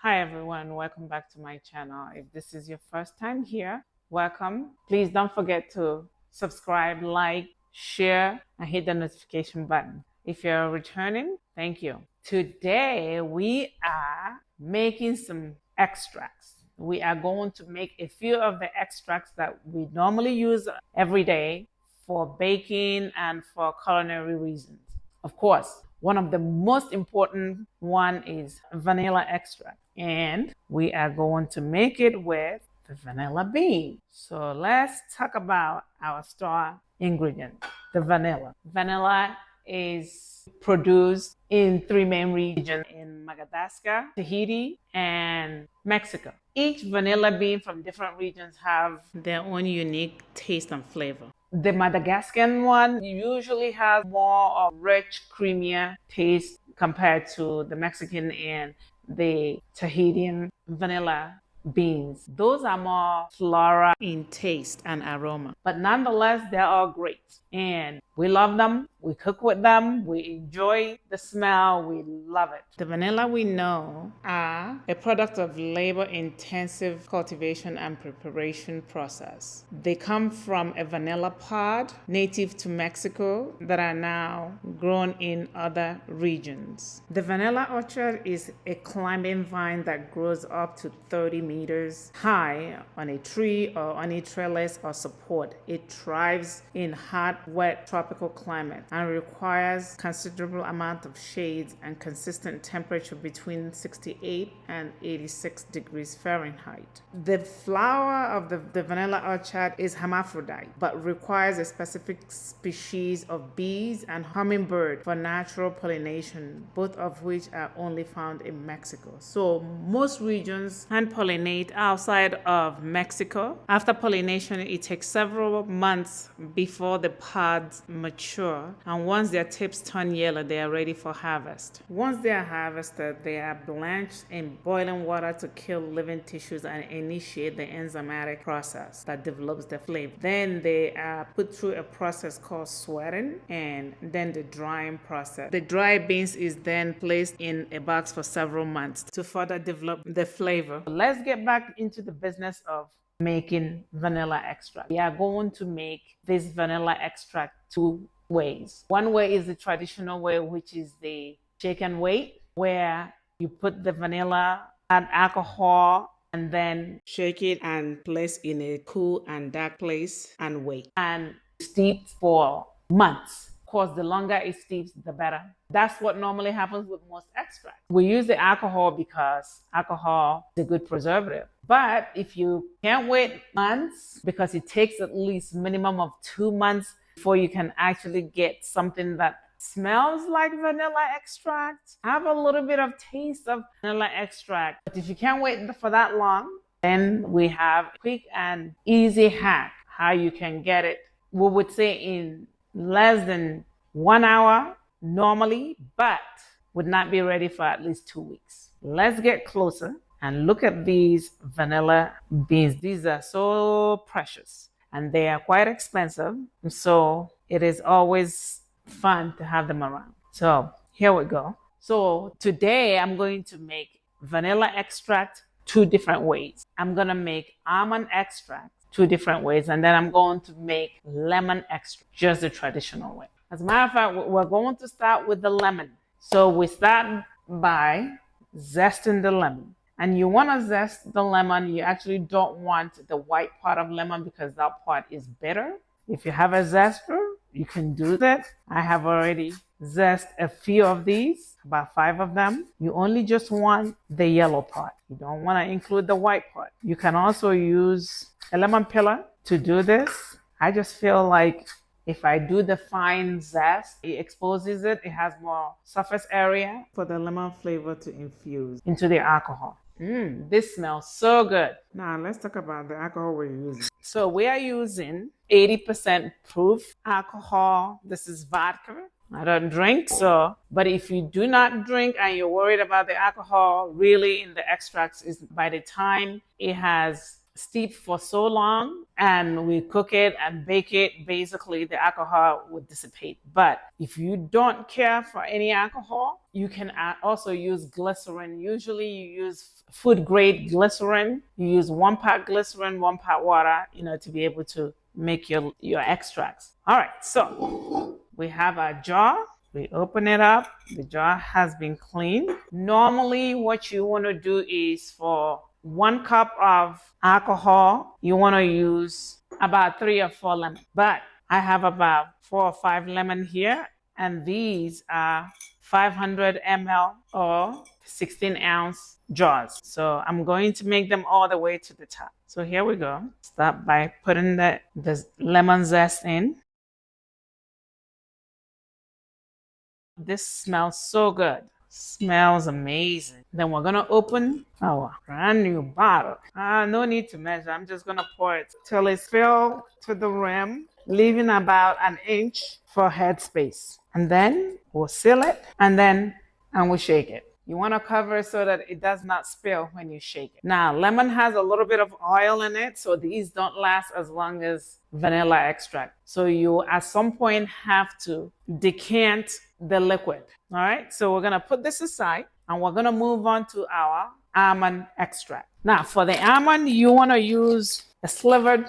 Hi everyone, welcome back to my channel. If this is your first time here, welcome. Please don't forget to subscribe, like, share, and hit the notification button. If you're returning, thank you. Today we are making some extracts. We are going to make a few of the extracts that we normally use every day for baking and for culinary reasons. Of course, one of the most important one is vanilla extract, and we are going to make it with the vanilla bean. So let's talk about our star ingredient, the vanilla. Vanilla is produced in three main regions in Madagascar, Tahiti, and Mexico. Each vanilla bean from different regions have their own unique taste and flavor. The Madagascan one usually has more of rich, creamier taste compared to the Mexican and the Tahitian vanilla beans. Those are more floral in taste and aroma, but nonetheless, they're all great. And we love them, we cook with them, we enjoy the smell, we love it. The vanilla we know are a product of labor-intensive cultivation and preparation process. They come from a vanilla pod native to Mexico that are now grown in other regions. The vanilla orchard is a climbing vine that grows up to 30 meters high on a tree or on a trellis or support. It thrives in hot, wet tropical climate and requires considerable amount of shade and consistent temperature between 68 and 86 degrees Fahrenheit. The flower of the vanilla orchard is hermaphrodite, but requires a specific species of bees and hummingbird for natural pollination, both of which are only found in Mexico. So most regions hand pollinate outside of Mexico. After pollination, it takes several months before the pods mature, and once their tips turn yellow, they are ready for harvest. Once they are harvested, they are blanched in boiling water to kill living tissues and initiate the enzymatic process that develops the flavor. Then they are put through a process called sweating and then the drying process. The dry beans is then placed in a box for several months to further develop the flavor. Let's get back into the business of making vanilla extract. We are going to make this vanilla extract two ways. One way is the traditional way, which is the shake and wait, where you put the vanilla, add alcohol, and then shake it and place in a cool and dark place and wait. And steep for months. Of course, the longer it steeps, the better. That's what normally happens with most extracts. We use the alcohol because alcohol is a good preservative. But if you can't wait months, because it takes at least minimum of 2 months before you can actually get something that smells like vanilla extract, have a little bit of taste of vanilla extract. But if you can't wait for that long, then we have a quick and easy hack how you can get it. We would say in less than 1 hour normally, but would not be ready for at least 2 weeks. Let's get closer and look at these vanilla beans. These are so precious and they are quite expensive. So it is always fun to have them around. So here we go. So today I'm going to make vanilla extract two different ways. I'm going to make almond extract two different ways, and then I'm going to make lemon extract just the traditional way. As a matter of fact, we're going to start with the lemon. So we start by zesting the lemon. And you want to zest the lemon. You actually don't want the white part of lemon because that part is bitter. If you have a zester, you can do that. I have already zest a few of these, about 5 of them. You only just want the yellow part. You don't want to include the white part. You can also use a lemon peeler to do this. I just feel like if I do the fine zest, it exposes it. It has more surface area for the lemon flavor to infuse into the alcohol. This smells so good. Now let's talk about the alcohol we're using. So we are using 80% proof alcohol. This is vodka. I don't drink, but if you do not drink and you're worried about the alcohol, really in the extracts is by the time it has steep for so long and we cook it and bake it, basically the alcohol would dissipate. But if you don't care for any alcohol, you can also use glycerin. Usually you use food grade glycerin. You use 1 part glycerin, 1 part water, to be able to make your extracts. All right, so we have our jar. We open it up. The jar has been cleaned. Normally, what you want to do is for 1 cup of alcohol, you want to use about 3 or 4 lemons. But I have about 4 or 5 lemon here, and these are 500 ml or 16-ounce jars. So I'm going to make them all the way to the top. So here we go. Start by putting the lemon zest in. This smells so good. Smells amazing. Then we're gonna open our brand new bottle. No need to measure. I'm just gonna pour it till it's filled to the rim, leaving about an inch for head space. And then we'll seal it and we'll shake it. You want to cover it so that it does not spill when you shake it. Now, lemon has a little bit of oil in it, so these don't last as long as vanilla extract. So you, at some point, have to decant the liquid. All right, so we're going to put this aside and we're going to move on to our almond extract. Now, for the almond, you want to use a slivered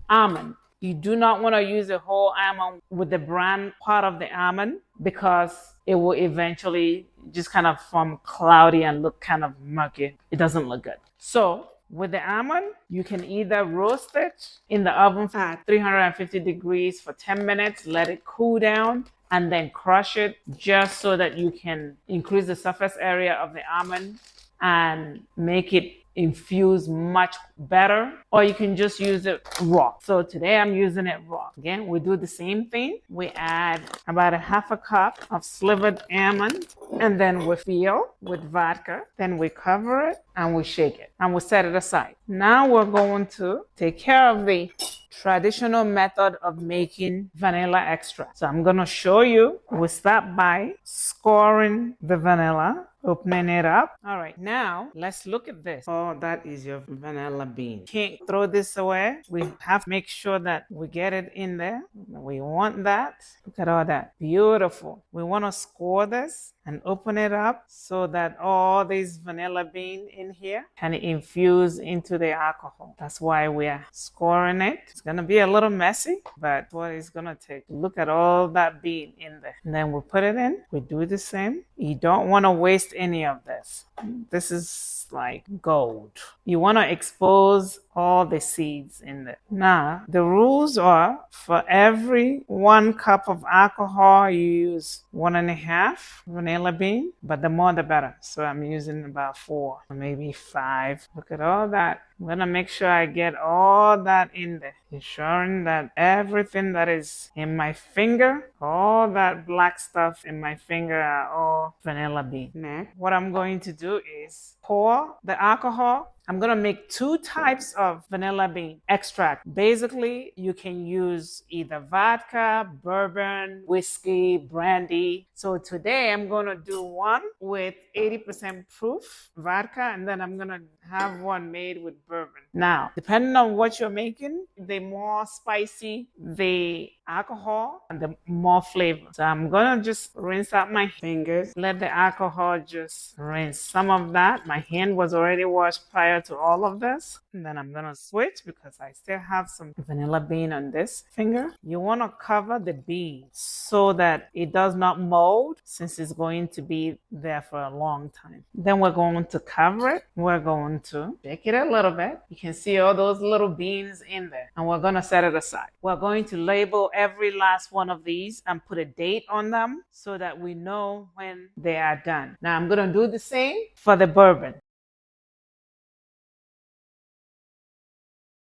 almond. You do not want to use a whole almond with the bran part of the almond because it will eventually just kind of form cloudy and look kind of murky. It doesn't look good. So with the almond, you can either roast it in the oven at 350 degrees for 10 minutes, let it cool down, and then crush it just so that you can increase the surface area of the almond and make it infuse much better, or you can just use it raw. So today I'm using it raw. Again, we do the same thing. We add about 1/2 cup of slivered almond and then we fill with vodka. Then we cover it and we shake it and we set it aside. Now we're going to take care of the traditional method of making vanilla extract. So I'm going to show you. We start by scoring the vanilla, opening it up. All right, now let's look at this. Oh, that is your vanilla bean. Can't throw this away. We have to make sure that we get it in there. We want that. Look at all that. Beautiful. We want to score this and open it up so that all this vanilla bean in here can infuse into the alcohol. That's why we are scoring it. It's going to be a little messy, but what it's going to take. Look at all that bean in there. And then we'll put it in. We do the same. You don't want to waste any of this. This is like gold. You want to expose all the seeds in there. Now, the rules are for every 1 cup of alcohol, you use 1.5 vanilla bean, but the more the better. So I'm using about 4, maybe 5. Look at all that. I'm gonna make sure I get all that in there, ensuring that everything that is in my finger, all that black stuff in my finger are all vanilla bean. Next, what I'm going to do is pour the alcohol. I'm going to make 2 types of vanilla bean extract. Basically, you can use either vodka, bourbon, whiskey, brandy. So today I'm going to do one with 80% proof vodka, and then I'm going to have one made with bourbon. Now, depending on what you're making, the more spicy the alcohol and the more flavor. So I'm going to just rinse out my fingers, let the alcohol just rinse some of that. My hand was already washed prior to all of this. And then I'm going to switch because I still have some vanilla bean on this finger. You want to cover the bean so that it does not mold since it's going to be there for a long time. Then we're going to cover it. We're going to shake it a little bit. You can see all those little beans in there. And we're going to set it aside. We're going to label every last one of these and put a date on them so that we know when they are done. Now I'm going to do the same for the bourbon.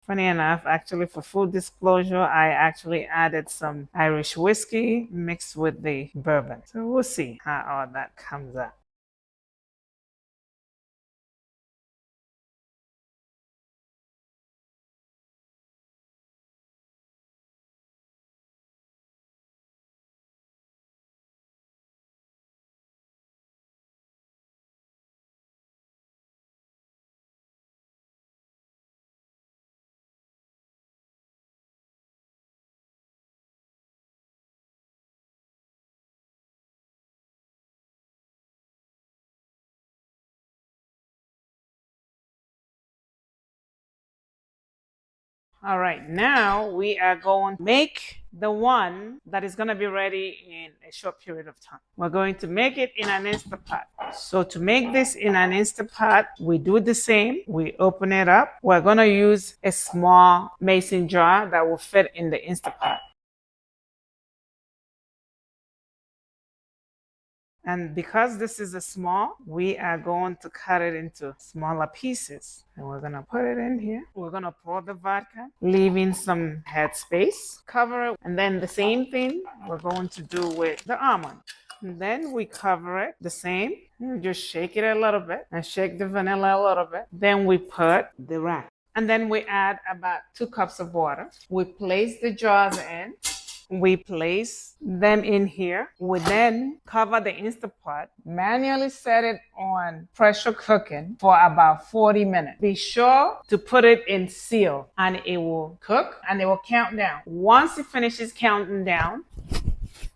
Funny enough, actually, for full disclosure, I actually added some Irish whiskey mixed with the bourbon. So we'll see how all that comes out. All right, now we are going to make the one that is going to be ready in a short period of time. We're going to make it in an Instapot. So to make this in an Instapot, we do the same. We open it up. We're going to use a small mason jar that will fit in the Instapot. And because this is a small, we are going to cut it into smaller pieces. And we're going to put it in here. We're going to pour the vodka, leaving some head space, cover it. And then the same thing we're going to do with the almond. And then we cover it the same. You just shake it a little bit and shake the vanilla a little bit. Then we put the rack. And then we add about 2 cups of water. We place the jars in. We place them in here. We then cover the Instapot, manually set it on pressure cooking for about 40 minutes. Be sure to put it in seal and it will cook and it will count down. Once it finishes counting down,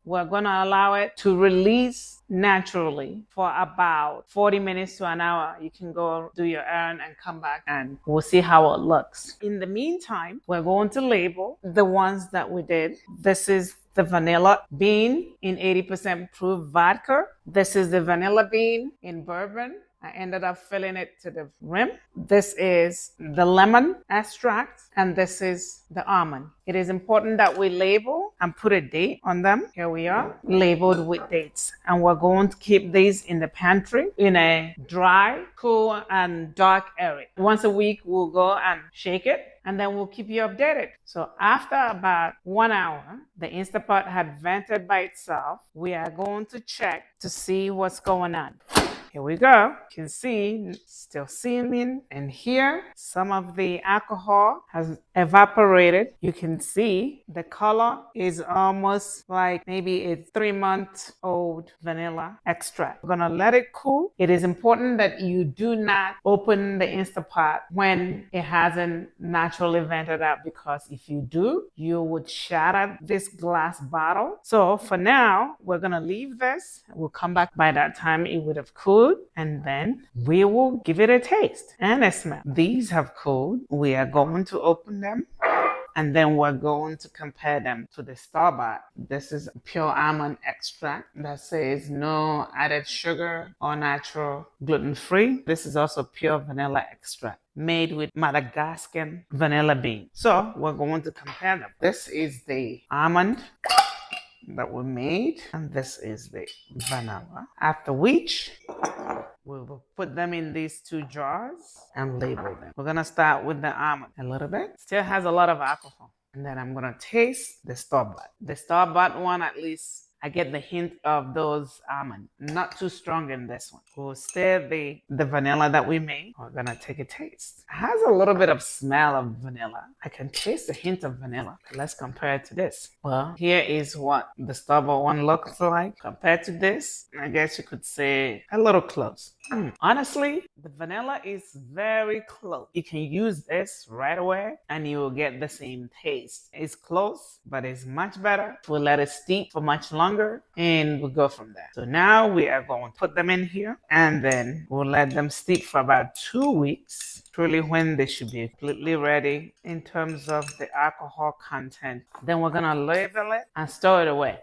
we're going to allow it to release naturally for about 40 minutes to an hour. You can go do your errand and come back and we'll see how it looks. In the meantime, we're going to label the ones that we did. This is the vanilla bean in 80% proof vodka. This is the vanilla bean in bourbon. I ended up filling it to the rim. This is the lemon extract, and this is the almond. It is important that we label and put a date on them. Here we are, labeled with dates. And we're going to keep these in the pantry in a dry, cool, and dark area. Once a week, we'll go and shake it, and then we'll keep you updated. So after about 1 hour, the Instapot had vented by itself. We are going to check to see what's going on. Here we go. You can see still seeming, and here some of the alcohol has evaporated. You can see the color is almost like maybe a 3-month-old vanilla extract. We're gonna let it cool. It is important that you do not open the Instapot when it hasn't naturally vented out, because if you do, you would shatter this glass bottle. So for now, we're gonna leave this. We'll come back by that time it would have cooled. And then we will give it a taste and a smell. These have cooled. We are going to open them and then we're going to compare them to the store-bought. This is pure almond extract that says no added sugar or natural gluten-free. This is also pure vanilla extract made with Madagascan vanilla bean. So we're going to compare them. This is the almond that we made, and this is the vanilla. After which, we will put them in these 2 jars and label them. We're gonna start with the almond a little bit. Still has a lot of alcohol. And then I'm gonna taste the store-bought. The store-bought one, at least I get the hint of those almond. Not too strong in this one. We'll stir the vanilla that we made. We're gonna take a taste. It has a little bit of smell of vanilla. I can taste a hint of vanilla. Let's compare it to this. Well, here is what the store-bought one looks like. Compared to this, I guess you could say a little close. Honestly, the vanilla is very close. You can use this right away and you will get the same taste. It's close, but it's much better. We'll let it steep for much longer and we'll go from there. So now we are going to put them in here and then we'll let them steep for about 2 weeks. Truly when they should be completely ready in terms of the alcohol content. Then we're going to label it and store it away.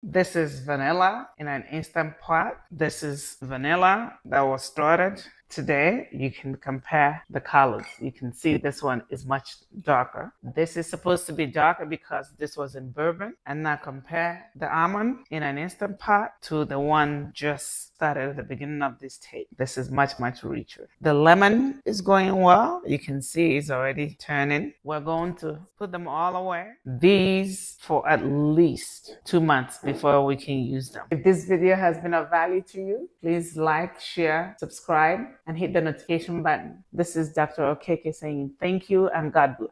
This is vanilla in an instant pot. This is vanilla that was started today. You can compare the colors. You can see this one is much darker. This is supposed to be darker because this was in bourbon. And now compare the almond in an instant pot to the one just started at the beginning of this tape. This is much, much richer. The lemon is going well. You can see it's already turning. We're going to put them all away. These for at least 2 months before we can use them. If this video has been of value to you, please like, share, subscribe, and hit the notification button. This is Dr. Okeke saying thank you and God bless.